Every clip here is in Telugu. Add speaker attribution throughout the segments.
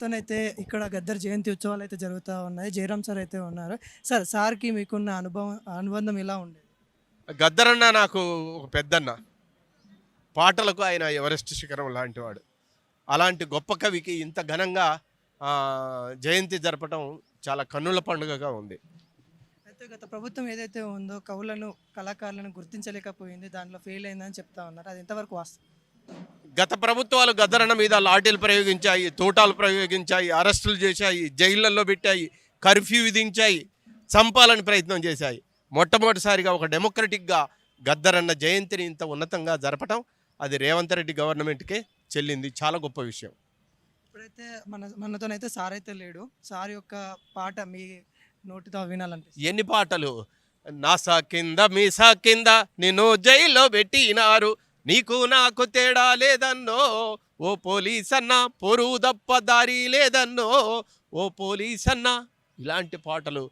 Speaker 1: మనతోనైతే ఇక్కడ గద్దర్ జయంతి ఉత్సవాలు అయితే జరుగుతూ ఉన్నాయి. జయరాం సార్ అయితే ఉన్నారు. సార్కి మీకున్న అనుబంధం ఎలా ఉండేది?
Speaker 2: గద్దరన్న నాకు ఒక పెద్దన్న. పాటలకు ఆయన ఎవరెస్ట్ శిఖరం లాంటివాడు. అలాంటి గొప్ప కవికి ఇంత ఘనంగా జయంతి జరపడం చాలా కన్నుల పండుగగా ఉంది.
Speaker 1: అయితే గత ప్రభుత్వం ఏదైతే ఉందో కవులను, కళాకారులను గుర్తించలేకపోయింది. దాంట్లో ఫెయిల్ అయిందని చెప్తా ఉన్నారు. అది ఎంతవరకు వాస్తవం?
Speaker 2: గత ప్రభుత్వాలు గద్దరన్న మీద లాఠీలు ప్రయోగించాయి, తూటాలు ప్రయోగించాయి, అరెస్టులు చేశాయి, జైళ్లలో పెట్టాయి, కర్ఫ్యూ విధించాయి, చంపాలని ప్రయత్నం చేశాయి. మొట్టమొదటిసారిగా ఒక డెమోక్రటిక్గా గద్దరన్న జయంతిని ఇంత ఉన్నతంగా జరపటం అది రేవంత్ రెడ్డి గవర్నమెంట్కే చెల్లింది. చాలా గొప్ప విషయం.
Speaker 1: ఇప్పుడైతే మనతోనైతే సార్ అయితే లేడు. సార్ యొక్క పాట మీ నోటితో వినాలనిపిస్తుంది.
Speaker 2: ఎన్ని పాటలు! నాసా కింద మీసా కింద నిన్ను జైల్లో పెట్టినారు, నీకు నాకు తేడా లేదన్నో ఓ పోలీసన్న, పొరుగు దప్ప దారి లేదన్నో ఓ పోలీసన్న. ఇలాంటి పాటలు.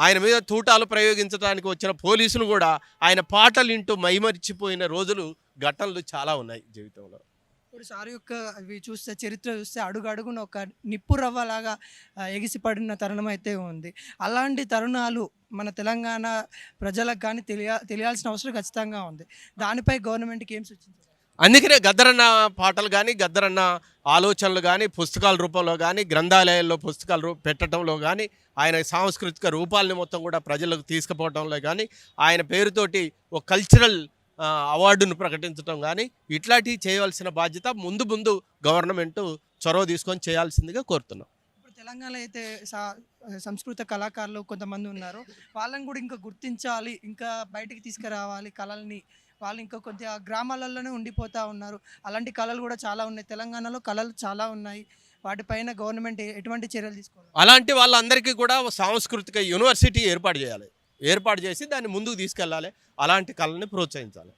Speaker 2: ఆయన మీద తూటాలు ప్రయోగించడానికి వచ్చిన పోలీసులు కూడా ఆయన పాటలు వింటూ మైమరిచిపోయిన రోజులు, ఘటనలు చాలా ఉన్నాయి జీవితంలో.
Speaker 1: ఇప్పుడు సార్ యొక్క అవి చూస్తే, చరిత్ర చూస్తే అడుగు అడుగున ఒక నిప్పు రవ్వలాగా ఎగిసిపడిన తరుణం అయితే ఉంది. అలాంటి తరుణాలు మన తెలంగాణ ప్రజలకు కానీ తెలియాల్సిన అవసరం ఖచ్చితంగా ఉంది. దానిపై గవర్నమెంట్కి ఏం సూచించారు?
Speaker 2: అందుకనే గద్దరన్న పాటలు కానీ, గద్దరన్న ఆలోచనలు కానీ, పుస్తకాల రూపంలో కానీ, గ్రంథాలయాల్లో పుస్తకాలు పెట్టడంలో కానీ, ఆయన సాంస్కృతిక రూపాలని మొత్తం కూడా ప్రజలకు తీసుకుపోవడంలో కానీ, ఆయన పేరుతోటి ఒక కల్చరల్ అవార్డును ప్రకటించడం కానీ, ఇట్లాంటివి చేయవలసిన బాధ్యత ముందు ముందు గవర్నమెంట్ చొరవ తీసుకొని చేయాల్సిందిగా కోరుతున్నాం.
Speaker 1: ఇప్పుడు తెలంగాణలో అయితే సంస్కృత కళాకారులు కొంతమంది ఉన్నారు. వాళ్ళని కూడా ఇంకా గుర్తించాలి, ఇంకా బయటికి తీసుకురావాలి కళల్ని. వాళ్ళు ఇంకా కొద్దిగా గ్రామాలలోనే ఉండిపోతూ ఉన్నారు. అలాంటి కళలు కూడా చాలా ఉన్నాయి. తెలంగాణలో కళలు చాలా ఉన్నాయి. వాటిపైన గవర్నమెంట్ ఎటువంటి చర్యలు తీసుకోవాలి?
Speaker 2: అలాంటి వాళ్ళందరికీ కూడా సాంస్కృతిక యూనివర్సిటీ ఏర్పాటు చేయాలి. ఏర్పాటు చేసి దాన్ని ముందుకు తీసుకెళ్ళాలి. అలాంటి కళని ప్రోత్సహించాలి.